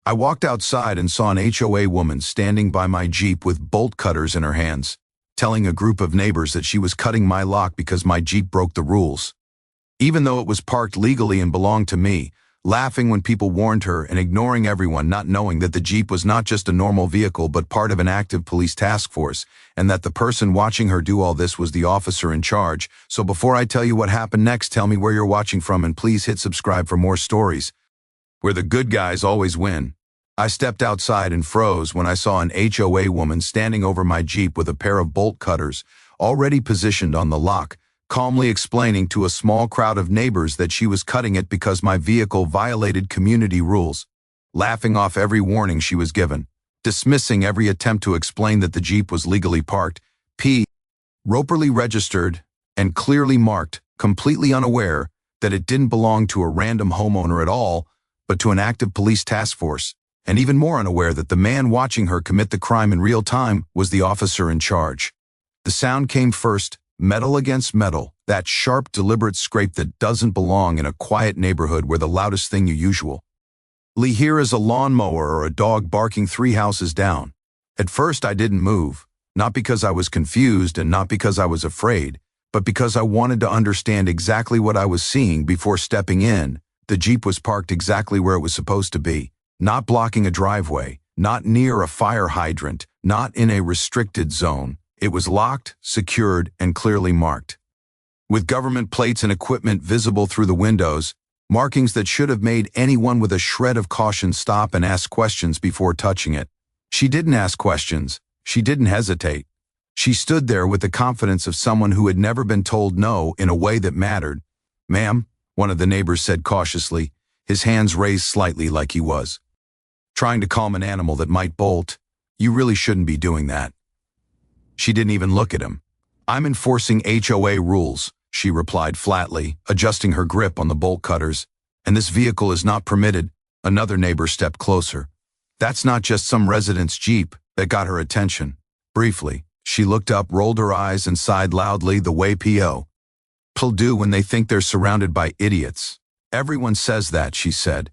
I walked outside and saw an HOA woman standing by my Jeep with bolt cutters in her hands, telling a group of neighbors that she was cutting my lock because my Jeep broke the rules. Even though it was parked legally and belonged to me, laughing when people warned her and ignoring everyone, not knowing that the Jeep was not just a normal vehicle but part of an active police task force, and that the person watching her do all this was the officer in charge. So before I tell you what happened next, tell me where you're watching from and please hit subscribe for more stories where the good guys always win. I stepped outside and froze when I saw an HOA woman standing over my Jeep with a pair of bolt cutters already positioned on the lock, calmly explaining to a small crowd of neighbors that she was cutting it because my vehicle violated community rules, laughing off every warning she was given, dismissing every attempt to explain that the Jeep was legally parked, properly registered, and clearly marked, completely unaware that it didn't belong to a random homeowner at all, but to an active police task force, and even more unaware that the man watching her commit the crime in real time was the officer in charge. The sound came first, metal against metal, that sharp, deliberate scrape that doesn't belong in a quiet neighborhood where the loudest thing you usually hear is a lawnmower or a dog barking 3 houses down. At first I didn't move, not because I was confused and not because I was afraid, but because I wanted to understand exactly what I was seeing before stepping in. The Jeep was parked exactly where it was supposed to be, not blocking a driveway, not near a fire hydrant, not in a restricted zone. It was locked, secured, and clearly marked. With government plates and equipment visible through the windows, markings that should have made anyone with a shred of caution stop and ask questions before touching it. She didn't ask questions. She didn't hesitate. She stood there with the confidence of someone who had never been told no in a way that mattered. "Ma'am," one of the neighbors said cautiously, his hands raised slightly like he was trying to calm an animal that might bolt. "You really shouldn't be doing that." She didn't even look at him. "I'm enforcing HOA rules," she replied flatly, adjusting her grip on the bolt cutters. "And this vehicle is not permitted." Another neighbor stepped closer. "That's not just some resident's Jeep." That got her attention. Briefly, she looked up, rolled her eyes, and sighed loudly the way people do when they think they're surrounded by idiots. "Everyone says that," she said.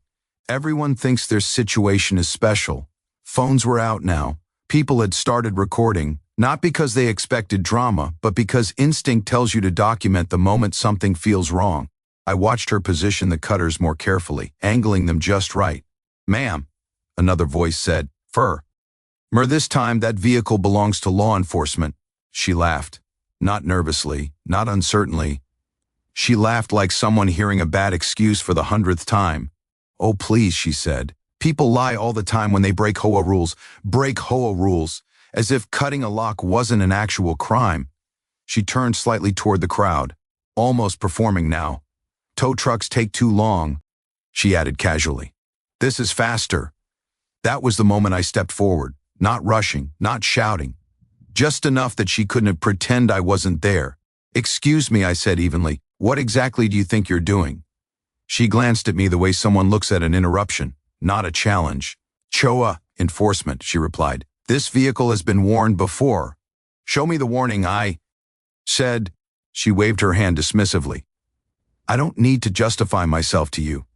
"Everyone thinks their situation is special." Phones were out now. People had started recording. Not because they expected drama, but because instinct tells you to document the moment something feels wrong. I watched her position the cutters more carefully, angling them just right. "Ma'am," another voice said, this time that vehicle belongs to law enforcement." She laughed. Not nervously, not uncertainly. She laughed like someone hearing a bad excuse for the 100th time. "Oh please," she said. "People lie all the time when they break HOA rules. As if cutting a lock wasn't an actual crime." She turned slightly toward the crowd, almost performing now. "Tow trucks take too long," she added casually. "This is faster." That was the moment I stepped forward, not rushing, not shouting, just enough that she couldn't pretend I wasn't there. "Excuse me," I said evenly. "What exactly do you think you're doing?" She glanced at me the way someone looks at an interruption, not a challenge. "HOA enforcement," she replied. "This vehicle has been warned before." "Show me the warning," I said. She waved her hand dismissively. "I don't need to justify myself to you."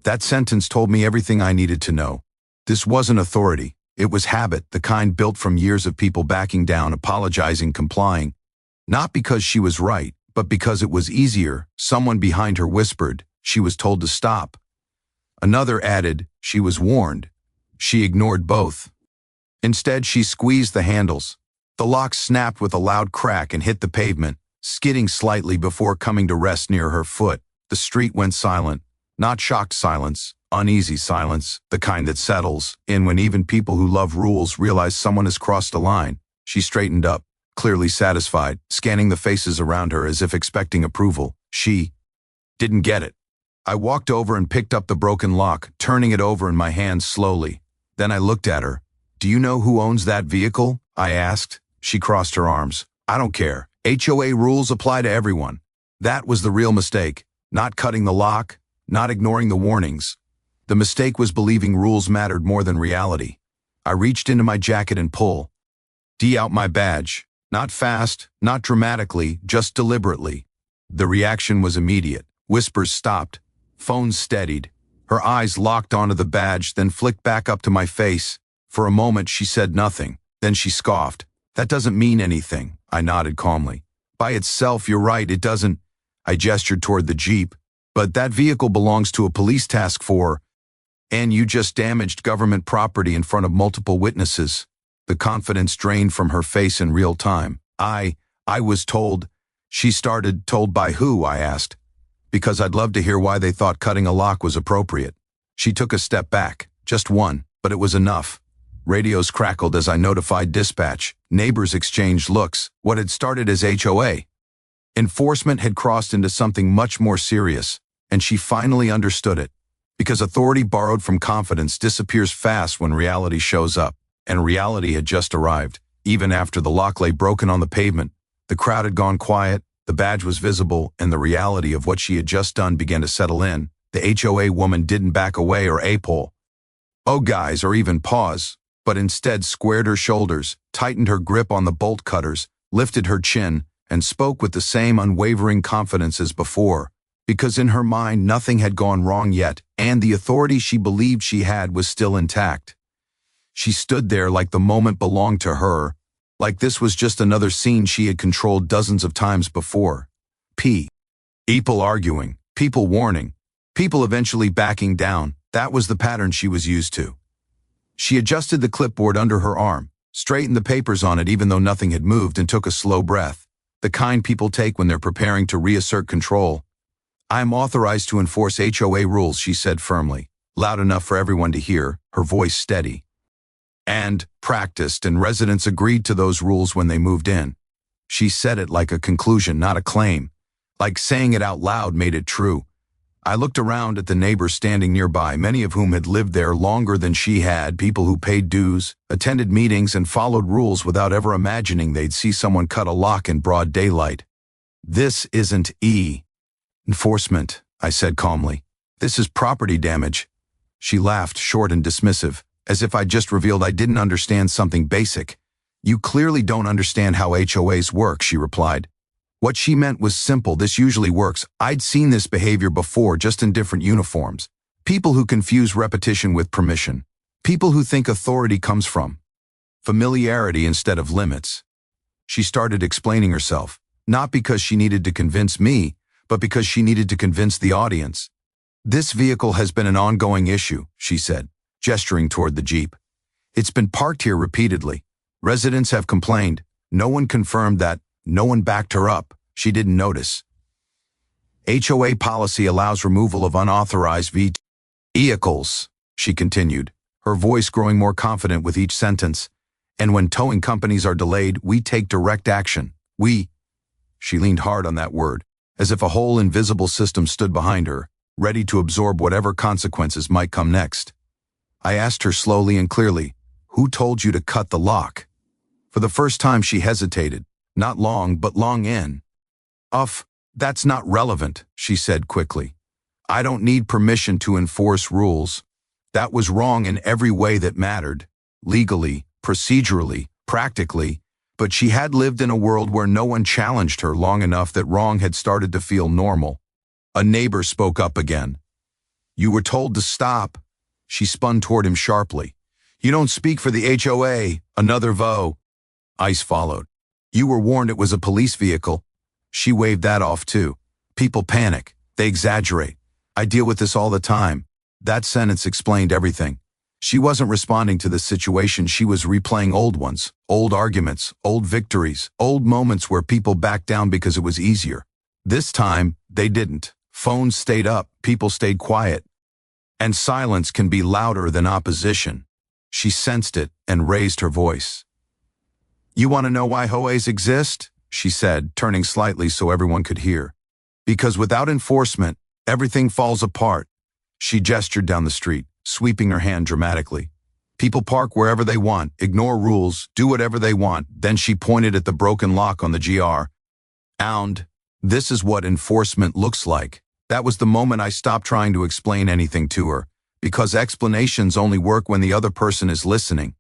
That sentence told me everything I needed to know. This wasn't authority. It was habit, the kind built from years of people backing down, apologizing, complying. Not because she was right, but because it was easier. Someone behind her whispered, "She was told to stop." Another added, "She was warned." She ignored both. Instead, she squeezed the handles. The lock snapped with a loud crack and hit the pavement, skidding slightly before coming to rest near her foot. The street went silent. Not shocked silence, uneasy silence, the kind that settles in when even people who love rules realize someone has crossed a line. She straightened up, clearly satisfied, scanning the faces around her as if expecting approval. She didn't get it. I walked over and picked up the broken lock, turning it over in my hands slowly. Then I looked at her. "Do you know who owns that vehicle?" I asked. She crossed her arms. "I don't care. HOA rules apply to everyone." That was the real mistake. Not cutting the lock, not ignoring the warnings. The mistake was believing rules mattered more than reality. I reached into my jacket and pulled out my badge. Not fast, not dramatically, just deliberately. The reaction was immediate. Whispers stopped. Phones steadied. Her eyes locked onto the badge, then flicked back up to my face. For a moment, she said nothing. Then she scoffed. "That doesn't mean anything," I nodded calmly. "By itself, you're right, it doesn't." I gestured toward the Jeep. "But that vehicle belongs to a police task force, and you just damaged government property in front of multiple witnesses." The confidence drained from her face in real time. I was told." She started. "Told by who?" I asked. "Because I'd love to hear why they thought cutting a lock was appropriate." She took a step back. Just one, but it was enough. Radios crackled as I notified dispatch. Neighbors exchanged looks. What had started as HOA enforcement had crossed into something much more serious, and she finally understood it. Because authority borrowed from confidence disappears fast when reality shows up, and reality had just arrived. Even after the lock lay broken on the pavement, the crowd had gone quiet, the badge was visible, and the reality of what she had just done began to settle in. The HOA woman didn't back away or apole, "Oh guys," or even pause, but instead squared her shoulders, tightened her grip on the bolt cutters, lifted her chin, and spoke with the same unwavering confidence as before. Because in her mind nothing had gone wrong yet, and the authority she believed she had was still intact. She stood there like the moment belonged to her, like this was just another scene she had controlled dozens of times before. People arguing, people warning, people eventually backing down. That was the pattern she was used to. She adjusted the clipboard under her arm, straightened the papers on it even though nothing had moved, and took a slow breath, the kind people take when they're preparing to reassert control. "I am authorized to enforce HOA rules," she said firmly, loud enough for everyone to hear, her voice steady. "And practiced, and residents agreed to those rules when they moved in." She said it like a conclusion, not a claim. Like saying it out loud made it true. I looked around at the neighbors standing nearby, many of whom had lived there longer than she had, people who paid dues, attended meetings, and followed rules without ever imagining they'd see someone cut a lock in broad daylight. "This isn't enforcement," I said calmly. "This is property damage." She laughed, short and dismissive, as if I'd just revealed I didn't understand something basic. "You clearly don't understand how HOAs work," she replied. What she meant was simple. This usually works. I'd seen this behavior before, just in different uniforms. People who confuse repetition with permission. People who think authority comes from familiarity instead of limits. She started explaining herself, not because she needed to convince me, but because she needed to convince the audience. "This vehicle has been an ongoing issue," she said, gesturing toward the Jeep. "It's been parked here repeatedly. Residents have complained. No one confirmed that. No one backed her up. She didn't notice. HOA policy allows removal of unauthorized vehicles," she continued, her voice growing more confident with each sentence. "And when towing companies are delayed, we take direct action. She leaned hard on that word, as if a whole invisible system stood behind her, ready to absorb whatever consequences might come next. I asked her slowly and clearly, "Who told you to cut the lock?" For the first time she hesitated. Not long, but long in. That's not relevant," she said quickly. "I don't need permission to enforce rules. That was wrong in every way that mattered. Legally, procedurally, practically. But she had lived in a world where no one challenged her long enough that wrong had started to feel normal." A neighbor spoke up again. "You were told to stop." She spun toward him sharply. "You don't speak for the HOA." Another vote. Ice followed. "You were warned it was a police vehicle." She waved that off too. "People panic. They exaggerate. I deal with this all the time." That sentence explained everything. She wasn't responding to the situation, she was replaying old ones, old arguments, old victories, old moments where people backed down because it was easier. This time, they didn't. Phones stayed up, people stayed quiet. And silence can be louder than opposition. She sensed it and raised her voice. "You want to know why HOAs exist?" she said, turning slightly so everyone could hear. "Because without enforcement, everything falls apart." She gestured down the street, sweeping her hand dramatically. "People park wherever they want, ignore rules, do whatever they want." Then she pointed at the broken lock on the GR. "And this is what enforcement looks like." That was the moment I stopped trying to explain anything to her, because explanations only work when the other person is listening.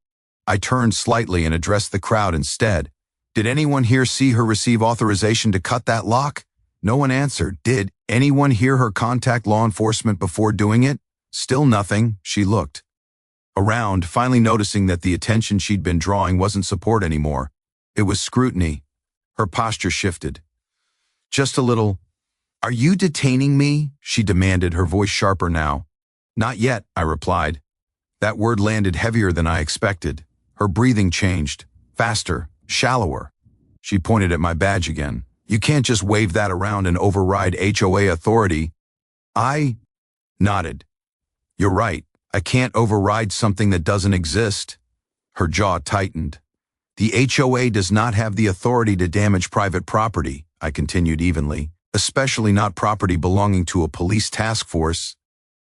I turned slightly and addressed the crowd instead. "Did anyone here see her receive authorization to cut that lock?" No one answered. "Did anyone hear her contact law enforcement before doing it?" Still nothing. She looked around, finally noticing that the attention she'd been drawing wasn't support anymore. It was scrutiny. Her posture shifted. Just a little. "Are you detaining me?" she demanded, her voice sharper now. "Not yet," I replied. That word landed heavier than I expected. Her breathing changed. Faster, shallower. She pointed at my badge again. "You can't just wave that around and override HOA authority." I nodded. "You're right. I can't override something that doesn't exist." Her jaw tightened. "The HOA does not have the authority to damage private property," I continued evenly, "especially not property belonging to a police task force."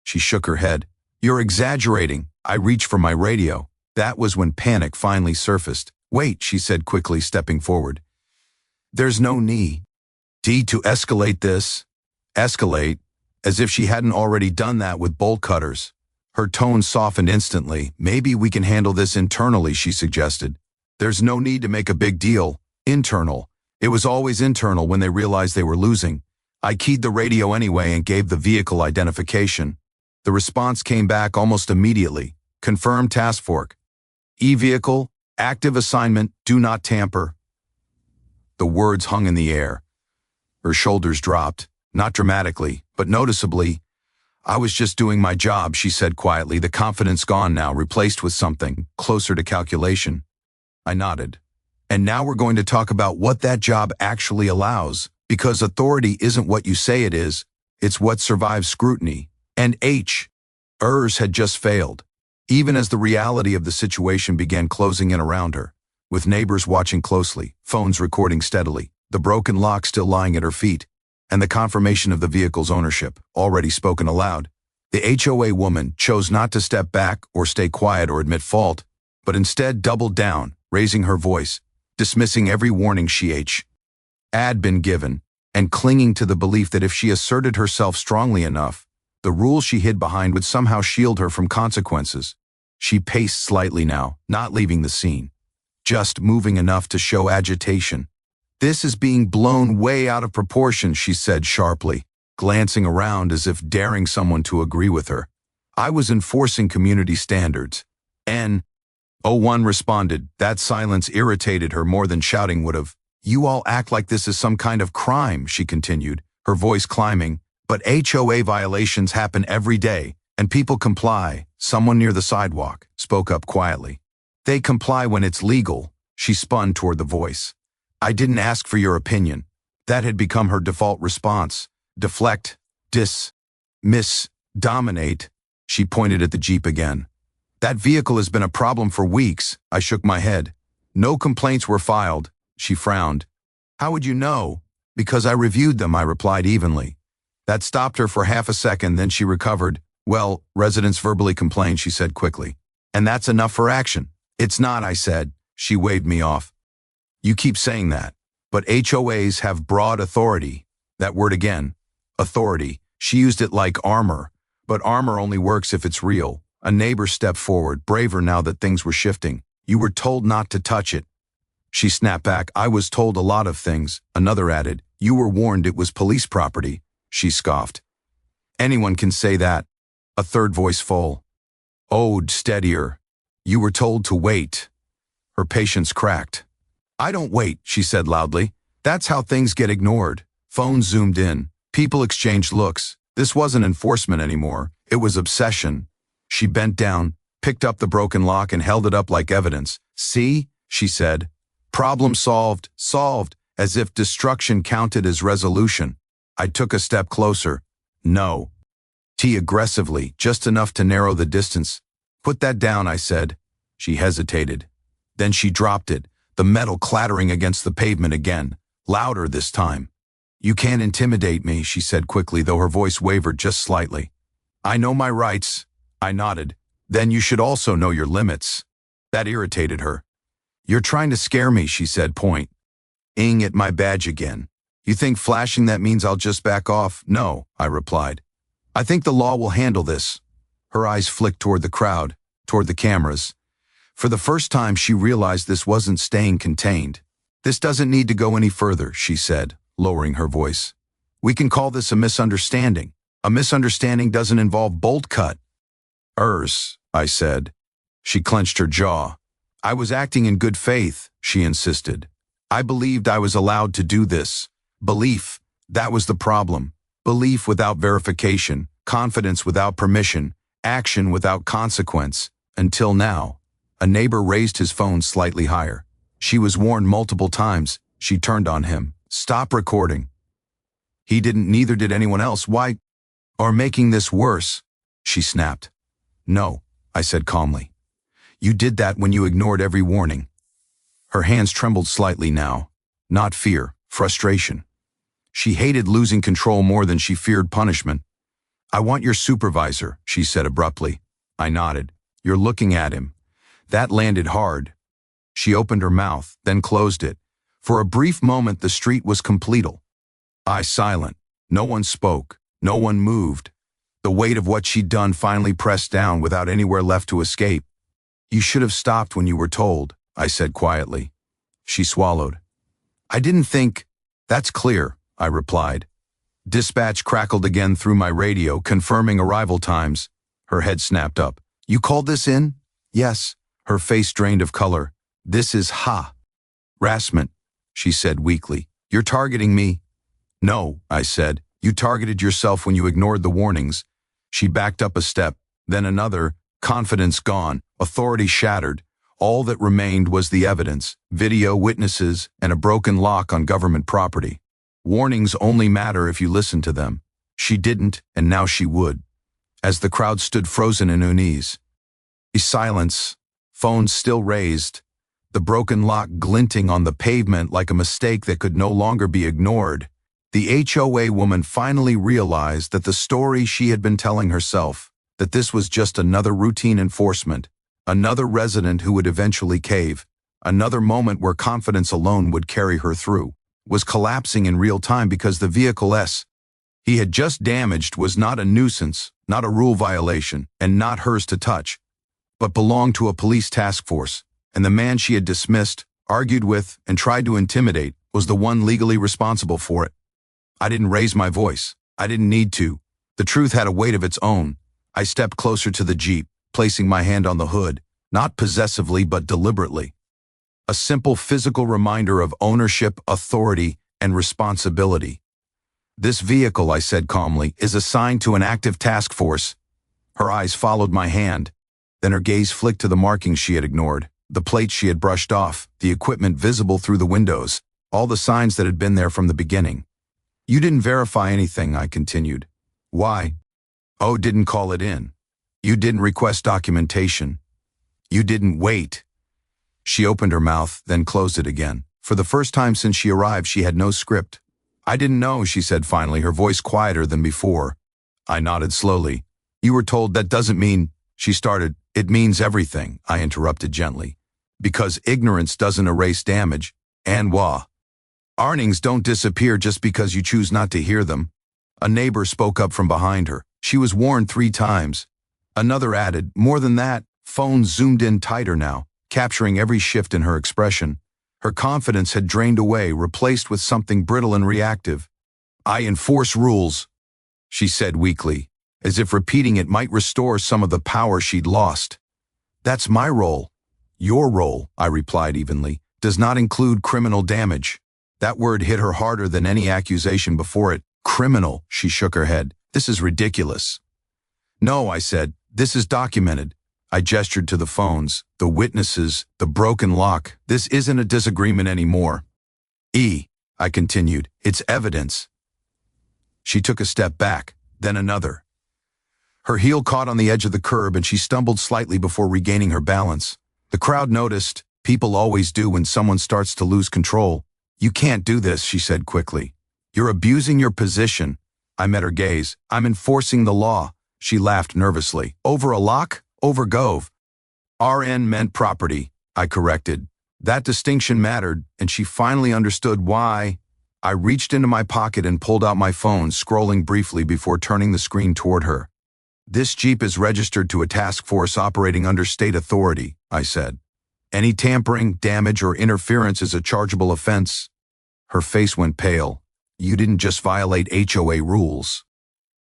She shook her head. "You're exaggerating." I reached for my radio. That was when panic finally surfaced. "Wait," she said quickly, stepping forward. "There's no need to escalate this." Escalate? As if she hadn't already done that with bolt cutters. Her tone softened instantly. "Maybe we can handle this internally," she suggested. "There's no need to make a big deal." Internal. It was always internal when they realized they were losing. I keyed the radio anyway and gave the vehicle identification. The response came back almost immediately. "Confirmed task force. E-vehicle, active assignment, do not tamper." The words hung in the air. Her shoulders dropped, not dramatically, but noticeably. "I was just doing my job," she said quietly, the confidence gone now, replaced with something closer to calculation. I nodded. "And now we're going to talk about what that job actually allows, because authority isn't what you say it is, it's what survives scrutiny." And HOAs had just failed, even as the reality of the situation began closing in around her, with neighbors watching closely, phones recording steadily, the broken lock still lying at her feet, and the confirmation of the vehicle's ownership, already spoken aloud. The HOA woman chose not to step back or stay quiet or admit fault, but instead doubled down, raising her voice, dismissing every warning she had been given, and clinging to the belief that if she asserted herself strongly enough, the rules she hid behind would somehow shield her from consequences. She paced slightly now, not leaving the scene, just moving enough to show agitation. "This is being blown way out of proportion," she said sharply, glancing around as if daring someone to agree with her. "I was enforcing community standards." N01 responded. That silence irritated her more than shouting would have. "You all act like this is some kind of crime," she continued, her voice climbing. "But HOA violations happen every day, and people comply." Someone near the sidewalk spoke up quietly. "They comply when it's legal." She spun toward the voice. "I didn't ask for your opinion." That had become her default response. Deflect, dismiss, dominate. She pointed at the Jeep again. "That vehicle has been a problem for weeks." I shook my head. "No complaints were filed." She frowned. "How would you know?" "Because I reviewed them," I replied evenly. That stopped her for half a second, then she recovered. "Well, residents verbally complained," she said quickly. "And that's enough for action." "It's not," I said. She waved me off. "You keep saying that. But HOAs have broad authority." That word again. Authority. She used it like armor. But armor only works if it's real. A neighbor stepped forward, braver now that things were shifting. "You were told not to touch it." She snapped back. "I was told a lot of things." Another added. "You were warned it was police property." She scoffed. "Anyone can say that." A third voice full. "Oh, steadier. You were told to wait." Her patience cracked. "I don't wait," she said loudly. "That's how things get ignored." Phones zoomed in. People exchanged looks. This wasn't enforcement anymore. It was obsession. She bent down, picked up the broken lock and held it up like evidence. "See?" she said. "Problem solved, solved, as if destruction counted as resolution." I took a step closer. "No." Aggressively, just enough to narrow the distance. "Put that down," I said. She hesitated. Then she dropped it, the metal clattering against the pavement again, louder this time. "You can't intimidate me," she said quickly, though her voice wavered just slightly. "I know my rights." I nodded. "Then you should also know your limits." That irritated her. "You're trying to scare me," she said, pointing at my badge again. "You think flashing that means I'll just back off?" "No," I replied. "I think the law will handle this." Her eyes flicked toward the crowd, toward the cameras. For the first time, she realized this wasn't staying contained. "This doesn't need to go any further," she said, lowering her voice. "We can call this a misunderstanding. A misunderstanding doesn't involve bolt cut." I said. She clenched her jaw. I was acting in good faith, she insisted. I believed I was allowed to do this. Belief, that was the problem. Belief without verification, confidence without permission, action without consequence. Until now. A neighbor raised his phone slightly higher. She was warned multiple times. She turned on him. Stop recording. He didn't, neither did anyone else. Why? Or making this worse, she snapped. No, I said calmly. You did that when you ignored every warning. Her hands trembled slightly now. Not fear, frustration. She hated losing control more than she feared punishment. I want your supervisor, she said abruptly. I nodded. You're looking at him. That landed hard. She opened her mouth, then closed it. For a brief moment the street was complete. Eyes silent. No one spoke. No one moved. The weight of what she'd done finally pressed down without anywhere left to escape. You should have stopped when you were told, I said quietly. She swallowed. I didn't think. That's clear, I replied. Dispatch crackled again through my radio, confirming arrival times. Her head snapped up. You called this in? Yes. Her face drained of color. This is harassment, she said weakly. You're targeting me. No, I said. You targeted yourself when you ignored the warnings. She backed up a step, then another, confidence gone, authority shattered. All that remained was the evidence, video, witnesses, and a broken lock on government property. Warnings only matter if you listen to them. She didn't, and now she would. As the crowd stood frozen in unease. Silence, phones still raised, the broken lock glinting on the pavement like a mistake that could no longer be ignored. The HOA woman finally realized that the story she had been telling herself, that this was just another routine enforcement, another resident who would eventually cave, another moment where confidence alone would carry her through, was collapsing in real time because the vehicle he had just damaged was not a nuisance, not a rule violation, and not hers to touch, but belonged to a police task force, and the man she had dismissed, argued with, and tried to intimidate was the one legally responsible for it. I didn't raise my voice. I didn't need to. The truth had a weight of its own. I stepped closer to the Jeep, placing my hand on the hood, not possessively but deliberately. A simple physical reminder of ownership, authority, and responsibility. This vehicle, I said calmly, is assigned to an active task force. Her eyes followed my hand. Then her gaze flicked to the markings she had ignored, the plates she had brushed off, the equipment visible through the windows, all the signs that had been there from the beginning. You didn't verify anything, I continued. Why? Oh, didn't call it in. You didn't request documentation. You didn't wait. She opened her mouth, then closed it again. For the first time since she arrived, she had no script. I didn't know, she said finally, her voice quieter than before. I nodded slowly. You were told that doesn't mean, she started. It means everything, I interrupted gently. Because ignorance doesn't erase damage, and warnings don't disappear just because you choose not to hear them. A neighbor spoke up from behind her. She was warned 3 times. Another added, more than that. Phone zoomed in tighter now, capturing every shift in her expression. Her confidence had drained away, replaced with something brittle and reactive. I enforce rules, she said weakly, as if repeating it might restore some of the power she'd lost. That's my role. Your role, I replied evenly, does not include criminal damage. That word hit her harder than any accusation before it. Criminal, she shook her head. This is ridiculous. No, I said, this is documented. I gestured to the phones, the witnesses, the broken lock. This isn't a disagreement anymore. I continued, it's evidence. She took a step back, then another. Her heel caught on the edge of the curb and she stumbled slightly before regaining her balance. The crowd noticed, people always do when someone starts to lose control. You can't do this, she said quickly. You're abusing your position. I met her gaze. I'm enforcing the law. She laughed nervously. Over a lock? Over Gove. RN meant property, I corrected. That distinction mattered, and she finally understood why. I reached into my pocket and pulled out my phone, scrolling briefly before turning the screen toward her. This Jeep is registered to a task force operating under state authority, I said. Any tampering, damage, or interference is a chargeable offense. Her face went pale. You didn't just violate HOA rules.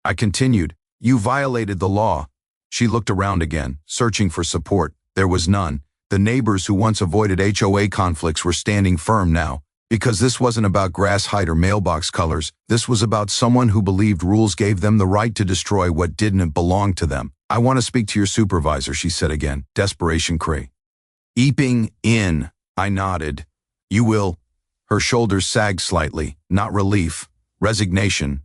I continued. You violated the law. She looked around again, searching for support. There was none. The neighbors who once avoided HOA conflicts were standing firm now. Because this wasn't about grass height or mailbox colors, this was about someone who believed rules gave them the right to destroy what didn't belong to them. "I want to speak to your supervisor," she said again, desperation creeping in. I nodded. "You will?" Her shoulders sagged slightly, not relief, resignation.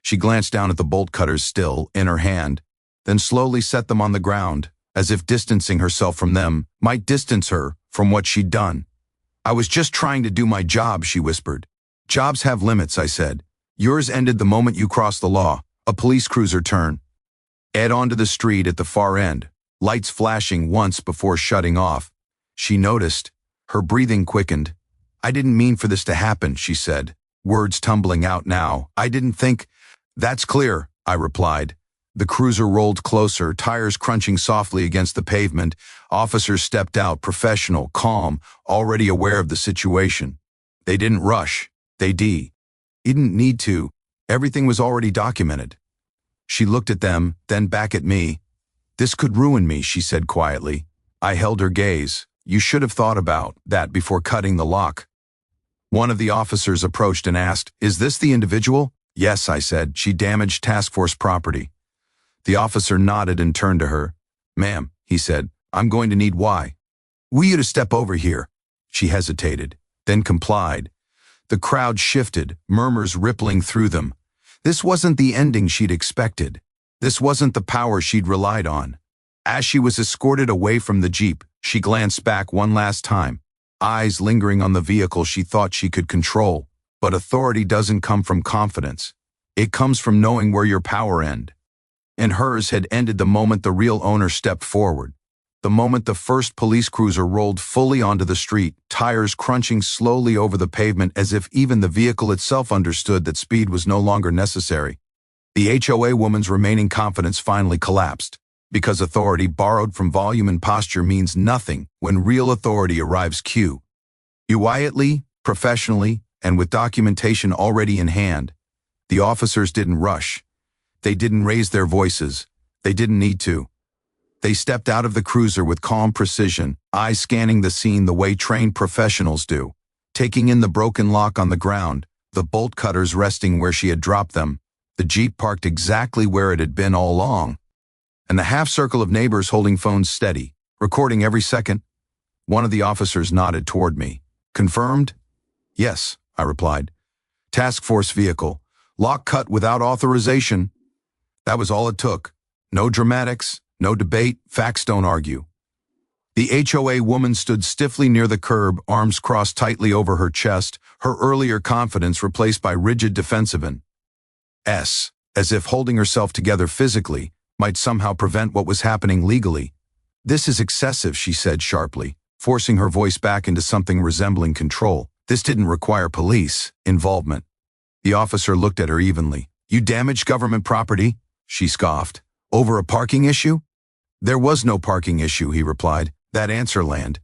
She glanced down at the bolt cutters still in her hand, then slowly set them on the ground, as if distancing herself from them might distance her from what she'd done. "I was just trying to do my job," she whispered. "Jobs have limits," I said. "Yours ended the moment you crossed the law." A police cruiser turned Ed onto the street at the far end, lights flashing once before shutting off. She noticed. Her breathing quickened. "I didn't mean for this to happen," she said, words tumbling out now. "I didn't think—" "That's clear," I replied. The cruiser rolled closer, tires crunching softly against the pavement. Officers stepped out, professional, calm, already aware of the situation. They didn't rush. They didn't need to. Everything was already documented. She looked at them, then back at me. "This could ruin me," she said quietly. I held her gaze. "You should have thought about that before cutting the lock." One of the officers approached and asked, "Is this the individual?" "Yes," I said. "She damaged task force property." The officer nodded and turned to her. "Ma'am," he said, "I'm going to need why. Will you to step over here?" She hesitated, then complied. The crowd shifted, murmurs rippling through them. This wasn't the ending she'd expected. This wasn't the power she'd relied on. As she was escorted away from the Jeep, she glanced back one last time, eyes lingering on the vehicle she thought she could control. But authority doesn't come from confidence. It comes from knowing where your power ends. And hers had ended the moment the real owner stepped forward. The moment the first police cruiser rolled fully onto the street, tires crunching slowly over the pavement as if even the vehicle itself understood that speed was no longer necessary. The HOA woman's remaining confidence finally collapsed. Because authority borrowed from volume and posture means nothing when real authority arrives quietly, professionally, and with documentation already in hand. The officers didn't rush. They didn't raise their voices. They didn't need to. They stepped out of the cruiser with calm precision, eyes scanning the scene the way trained professionals do, taking in the broken lock on the ground, the bolt cutters resting where she had dropped them, the Jeep parked exactly where it had been all along, and the half-circle of neighbors holding phones steady, recording every second. One of the officers nodded toward me. "Confirmed?" "Yes," I replied. "Task force vehicle. Lock cut without authorization." That was all it took. No dramatics, no debate, facts don't argue. The HOA woman stood stiffly near the curb, arms crossed tightly over her chest, her earlier confidence replaced by rigid defensiveness, as if holding herself together physically might somehow prevent what was happening legally. "This is excessive," she said sharply, forcing her voice back into something resembling control. "This didn't require police involvement." The officer looked at her evenly. "You damaged government property?" She scoffed. "Over a parking issue?" "There was no parking issue," he replied. That answer landed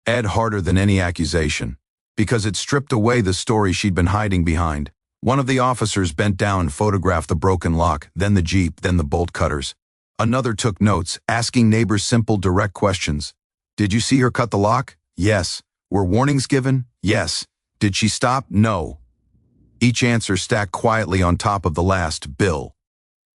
Ed harder than any accusation, because it stripped away the story she'd been hiding behind. One of the officers bent down and photographed the broken lock, then the Jeep, then the bolt cutters. Another took notes, asking neighbors simple, direct questions. "Did you see her cut the lock?" "Yes." "Were warnings given?" "Yes." "Did she stop?" "No." Each answer stacked quietly on top of the last. Bill.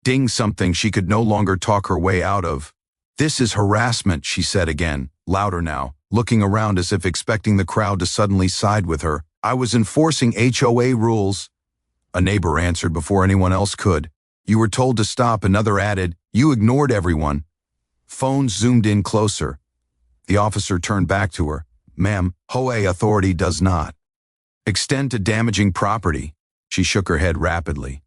Ding, something she could no longer talk her way out of. "This is harassment," she said again, louder now, looking around as if expecting the crowd to suddenly side with her. "I was enforcing HOA rules." A neighbor answered before anyone else could. "You were told to stop," another added. "You ignored everyone." Phones zoomed in closer. The officer turned back to her. "Ma'am, HOA authority does not extend to damaging property." She shook her head rapidly.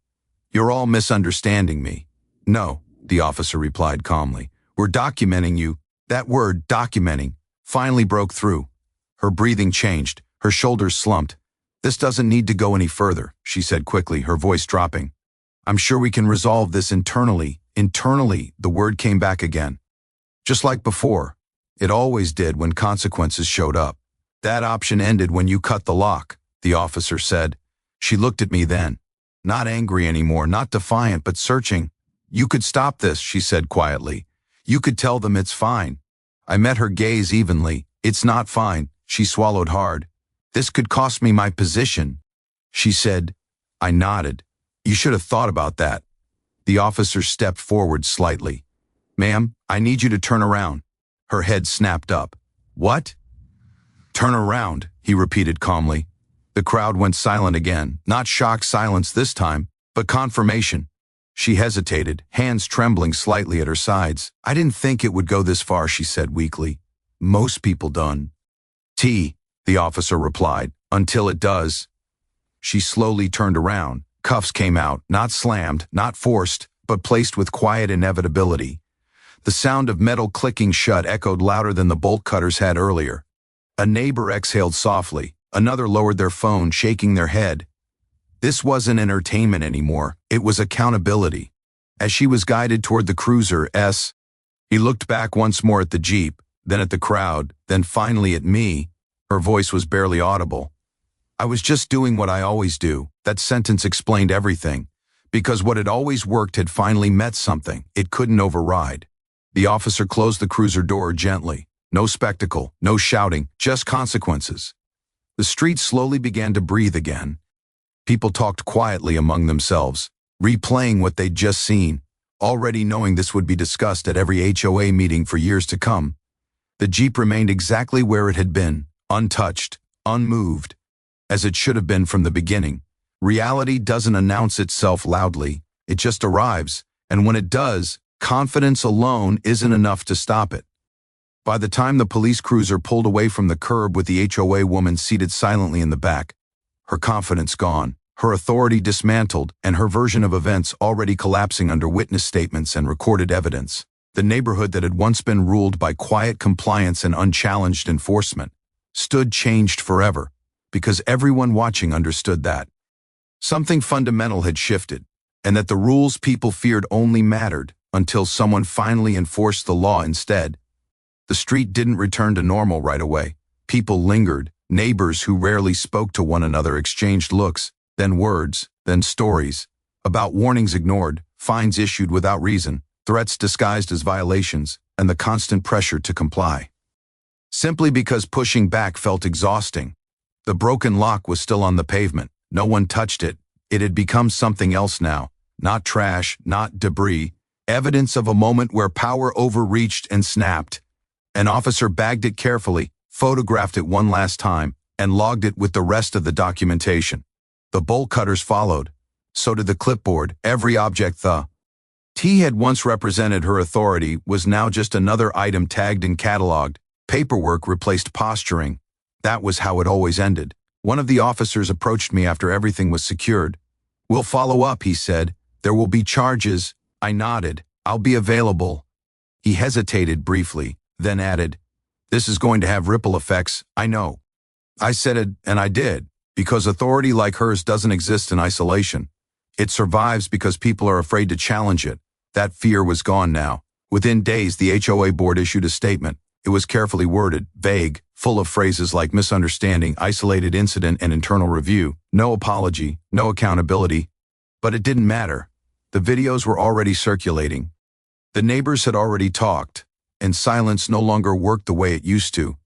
"You're all misunderstanding me." "No," the officer replied calmly. "We're documenting you." That word, documenting, finally broke through. Her breathing changed. Her shoulders slumped. "This doesn't need to go any further," she said quickly, her voice dropping. "I'm sure we can resolve this internally." Internally, the word came back again. Just like before. It always did when consequences showed up. "That option ended when you cut the lock," the officer said. She looked at me then. Not angry anymore, not defiant, but searching. "You could stop this," she said quietly. You could tell them it's fine. I met her gaze evenly. It's not fine. She swallowed hard. This could cost me my position, she said. I nodded. You should have thought about that. The officer stepped forward slightly. Ma'am, I need you to turn around. Her head snapped up. What? Turn around, he repeated calmly. The crowd went silent again, not shocked silence this time, but confirmation. She hesitated, hands trembling slightly at her sides. I didn't think it would go this far, she said weakly. Most people don't. The officer replied, until it does. She slowly turned around. Cuffs came out, not slammed, not forced, but placed with quiet inevitability. The sound of metal clicking shut echoed louder than the bolt cutters had earlier. A neighbor exhaled softly. Another lowered their phone, shaking their head. This wasn't entertainment anymore. It was accountability. As she was guided toward the cruiser, he looked back once more at the Jeep, then at the crowd, then finally at me. Her voice was barely audible. I was just doing what I always do. That sentence explained everything. Because what had always worked had finally met something it couldn't override. The officer closed the cruiser door gently. No spectacle, no shouting, just consequences. The street slowly began to breathe again. People talked quietly among themselves, replaying what they'd just seen, already knowing this would be discussed at every HOA meeting for years to come. The Jeep remained exactly where it had been, untouched, unmoved, as it should have been from the beginning. Reality doesn't announce itself loudly, it just arrives, and when it does, confidence alone isn't enough to stop it. By the time the police cruiser pulled away from the curb with the HOA woman seated silently in the back, her confidence gone, her authority dismantled, and her version of events already collapsing under witness statements and recorded evidence, the neighborhood that had once been ruled by quiet compliance and unchallenged enforcement stood changed forever, because everyone watching understood that something fundamental had shifted, and that the rules people feared only mattered until someone finally enforced the law instead. The street didn't return to normal right away. People lingered. Neighbors who rarely spoke to one another exchanged looks, then words, then stories, about warnings ignored, fines issued without reason, threats disguised as violations, and the constant pressure to comply. Simply because pushing back felt exhausting. The broken lock was still on the pavement. No one touched it. It had become something else now. Not trash, not debris. Evidence of a moment where power overreached and snapped. An officer bagged it carefully, photographed it one last time, and logged it with the rest of the documentation. The bolt cutters followed. So did the clipboard. Every object had once represented her authority was now just another item tagged and cataloged. Paperwork replaced posturing. That was how it always ended. One of the officers approached me after everything was secured. We'll follow up, he said. There will be charges. I nodded. I'll be available. He hesitated briefly, then added, this is going to have ripple effects, I know. I said it, and I did, because authority like hers doesn't exist in isolation. It survives because people are afraid to challenge it. That fear was gone now. Within days, the HOA board issued a statement. It was carefully worded, vague, full of phrases like misunderstanding, isolated incident, and internal review. No apology, no accountability. But it didn't matter. The videos were already circulating. The neighbors had already talked, and silence no longer worked the way it used to.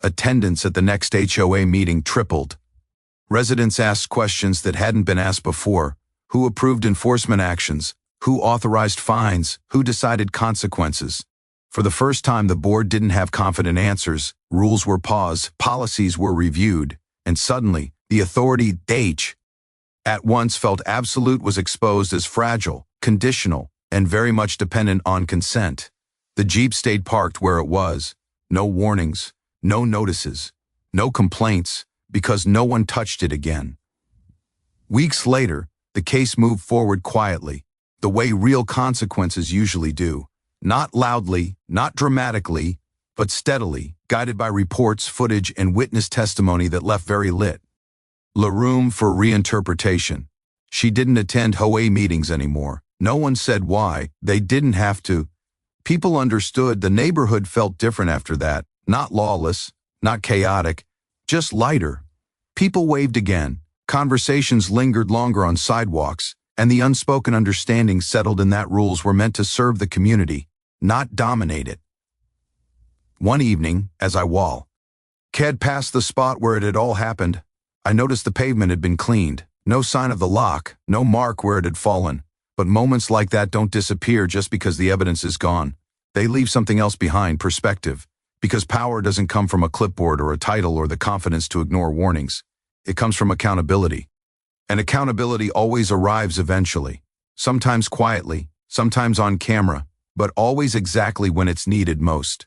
Attendance at the next HOA meeting tripled. Residents asked questions that hadn't been asked before. Who approved enforcement actions? Who authorized fines? Who decided consequences? For the first time, the board didn't have confident answers. Rules were paused, policies were reviewed, and suddenly, the authority at once felt absolute was exposed as fragile, conditional, and very much dependent on consent. The Jeep stayed parked where it was. No warnings, no notices, no complaints, because no one touched it again. Weeks later, the case moved forward quietly, the way real consequences usually do. Not loudly, not dramatically, but steadily, guided by reports, footage, and witness testimony that left very room for reinterpretation. She didn't attend HOA meetings anymore. No one said why. They didn't have to. People understood. The neighborhood felt different after that. Not lawless, not chaotic, just lighter. People waved again. Conversations lingered longer on sidewalks, and the unspoken understanding settled in that rules were meant to serve the community, not dominate it. One evening, as I walked past the spot where it had all happened, I noticed the pavement had been cleaned. No sign of the lock, no mark where it had fallen. But moments like that don't disappear just because the evidence is gone. They leave something else behind, perspective. Because power doesn't come from a clipboard or a title or the confidence to ignore warnings. It comes from accountability. And accountability always arrives eventually. Sometimes quietly, sometimes on camera, but always exactly when it's needed most.